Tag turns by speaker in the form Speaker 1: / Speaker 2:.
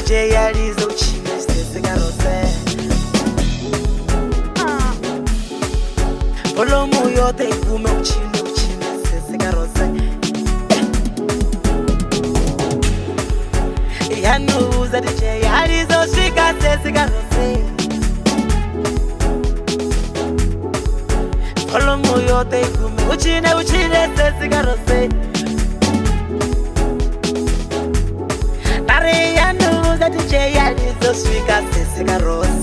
Speaker 1: DJ yalizo uchine sesika rose Volume yote ikume uchine sesika rose Yanuza DJ yalizo shika sesika rose Volume yote ikume uchine sesika rose Tare yanuza DJ yalizo shika sesika rose